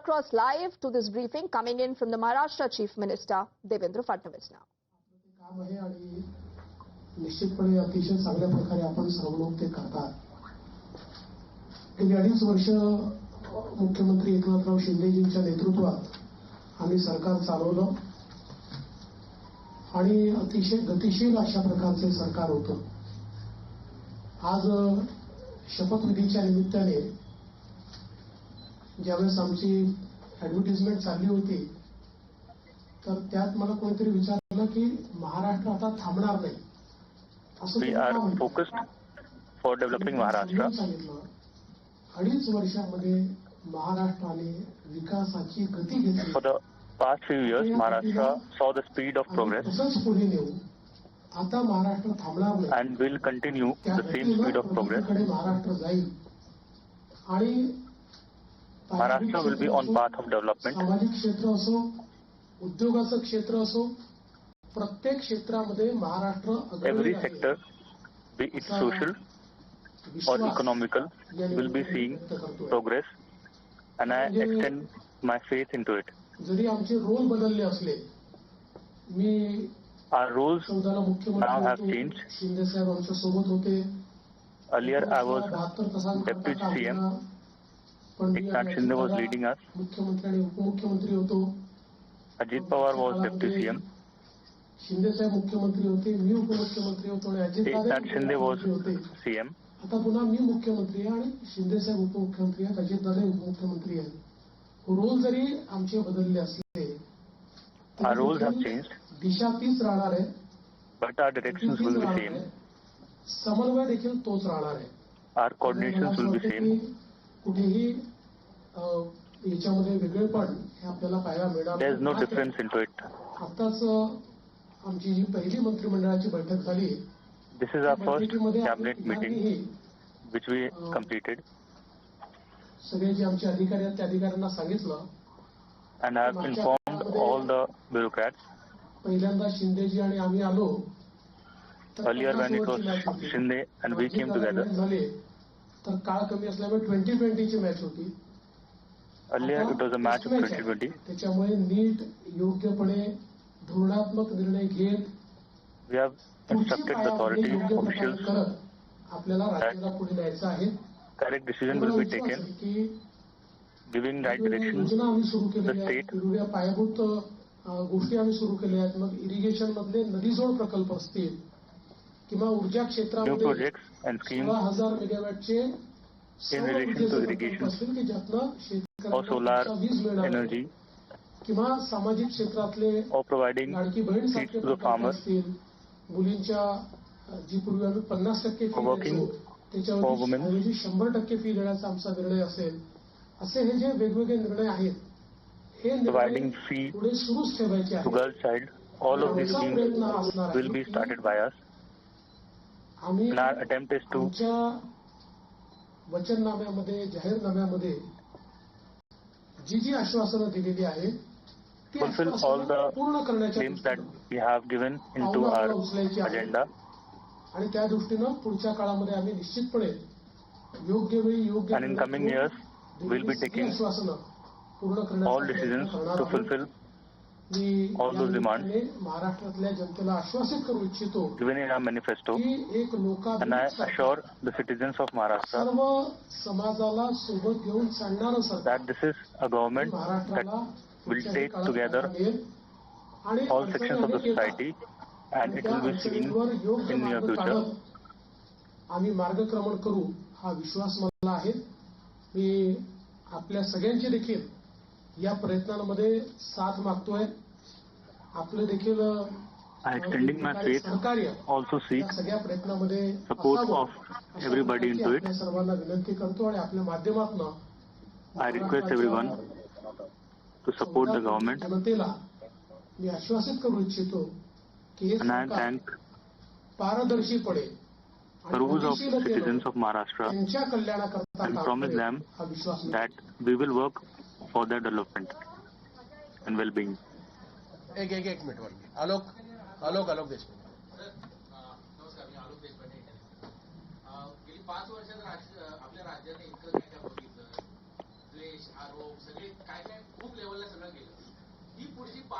across live to this briefing coming in from the Maharashtra Chief Minister Devendra Fadnavis now. काम आहे आणि निश्चितपणे अतिशय चांगल्या प्रकारे आपण सर्व लोक ते करतात. गेली 2.5 वर्ष मुख्यमंत्री एकनाथराव शिंदेजींच्या नेतृत्वात आम्ही सरकार चालवलं आणि अतिशय गतिशील अशा प्रकारचे सरकार होतं. आज शपथविधीच्या निमित्ताने ज्यावेळेस आमची ऍडव्हर्टाइजमेंट चालली होती तर त्यात मला कोणीतरी विचारलं की महाराष्ट्र आता थांबणार नाही असं We are focused for developing Maharashtra. सांगितलं. 2.5 वर्षामध्ये महाराष्ट्राने विकासाची गती घेतली. For the past few years, Maharashtra saw the speed of progress तसंच पुढे नेऊ. आता महाराष्ट्र थांबणार नाही and will continue the same speed of progress. Maharashtra जाईल आणि Maharashtra will be on path of development. सामाजिक क्षेत्र असो, उद्योगाचं क्षेत्र असो, प्रत्येक क्षेत्रामध्ये Maharashtra Every sector, be it social or economical, will be seeing progress, and I extend my faith into it. जरी आमचे रोल बदलले असले, मी Our roles now have changed. Shinde साहेब आमच्या सोबत होते. Earlier, I was Deputy CM. Eknath Shinde was leading us. मुख्यमंत्री आणि उपमुख्यमंत्री होतो. Ajit Pawar was Deputy CM. Shinde साहेब मुख्यमंत्री होते, मी उपमुख्यमंत्री होतो आणि अजित Eknath Shinde was होते. CM. आता पुन्हा मी मुख्यमंत्री आहे आणि शिंदे साहेब उपमुख्यमंत्री आहेत, अजित दादा उपमुख्यमंत्री आहेत. रोल जरी आमचे बदलले असले, Our roles have changed, दिशा तीच राहणार आहे, but our directions will be same. समन्वय देखील तोच राहणार आहे. Our coordinations will be same. कुठेही याच्यामध्ये वेगळेपण हे आपल्याला पाहायला मिळणार. There is no difference into it. आताच आमची जी पहिली मंत्रिमंडळाची बैठक झाली. This is our first cabinet meeting which we completed. सगळे जे आमचे अधिकारी आहेत त्या अधिकाऱ्यांना सांगितलं And I have informed all the bureaucrats. पहिल्यांदा शिंदेजी आणि आम्ही आलो. Earlier when it was Shinde and we came together. तर काळ कमी असल्यामुळे 2020 ची मॅच होती. Earlier it was a match of 2020. त्याच्यामुळे नीट योग्यपणे धोरणात्मक निर्णय घेत We have instructed the authority officials आपल्याला राज्याला पुढे न्यायचं आहे. correct decision will be taken, giving right directions to the state. वेगवेगळ्या पायाभूत गोष्टी आम्ही सुरू केल्या आहेत. मग इरिगेशन मधले नदीजोड प्रकल्प असतील किंवा ऊर्जा New क्षेत्रामध्ये projects and schemes 16,000 मेगावॅटचे in relation to irrigation असतील की ज्यातनं or शेतकऱ्यांना solar वीज मिळणार energy किंवा सामाजिक क्षेत्रातले or providing Ladki Bahin seeds सारखे to the प्रकल्प farmers. असतील. मुलींच्या जी पूर्वी आम्ही 50% फी Working द्यायचो for त्याच्यावर women. 100% फी देण्याचा आमचा निर्णय असेल. असे हे जे वेगवेगळे निर्णय आहेत हे Providing निर्णय fee पुढे सुरूच ठेवायचे to आहेत. girl child, all of these schemes will be started by us. आम्ही And our attempt is to आमच्या वचननाम्यामध्ये जाहीरनाम्यामध्ये जी जी आश्वासनं दिलेली आहेत ती fulfill all आश्वासनं the पूर्ण करण्याच्या claims that we have given into our agenda. आणि त्या दृष्टीनं पुढच्या काळामध्ये आम्ही निश्चितपणे योग्य वेळी योग्य And in coming years, we'll be taking आश्वासनं पूर्ण all करण्याचा decisions प्रयत्न करणार to आहोत. fulfill me all those demands महाराष्ट्रातल्या जनतेला आश्वासित करू इच्छितो given in our manifesto. की एक And I लोकाभिमुख सरकार, assure the citizens of Maharashtra सर्व समाजाला सोबत घेऊन चालणारं सरकार that this is a government that will take together all sections of the society and it will be seen in near future. आम्ही मार्गक्रमण करू हा विश्वास मला आहे. मी आपल्या सगळ्यांची देखील या प्रयत्नांमध्ये साथ मागतोय. आपले देखील I extending my faith, सहकार्य also seek या सगळ्या प्रयत्नांमध्ये support असावं of everybody into it. आपल्या सर्वांना विनंती करतो आणि आपल्या माध्यमातून I request everyone to support the government. जनतेला मी आश्वासित करू इच्छितो की हे And I सरकार thank पारदर्शीपणे the rules of citizens of Maharashtra त्यांच्या कल्याणाकरता and काम promise करेल them हा विश्वास मी that we will work for their development and well-being. एक मिनिट वर आलोक देशमुख. नमस्कार, मी आलोक देशपांडे. गेली 5 वर्षात आपल्या राज्याने इतकं काय काय बघितलं, द्वेष, आरोप, सगळे काय काय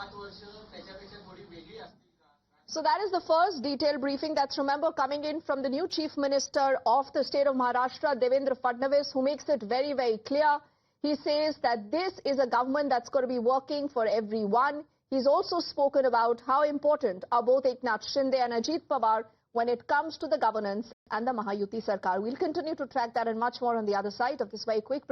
5 वर्ष त्याच्यापेक्षा थोडी वेगळी असतील का? So that is the first detailed briefing that's, remember, coming in from the new Chief Minister of the state of Maharashtra, Devendra Fadnavis, who makes it very, very clear. He says that this is a government that's going to be working for everyone. He's also spoken about how important are both Eknath Shinde and Ajit Pawar when it comes to the governance and the Mahayuti Sarkar. We'll continue to track that and much more on the other side of this very quick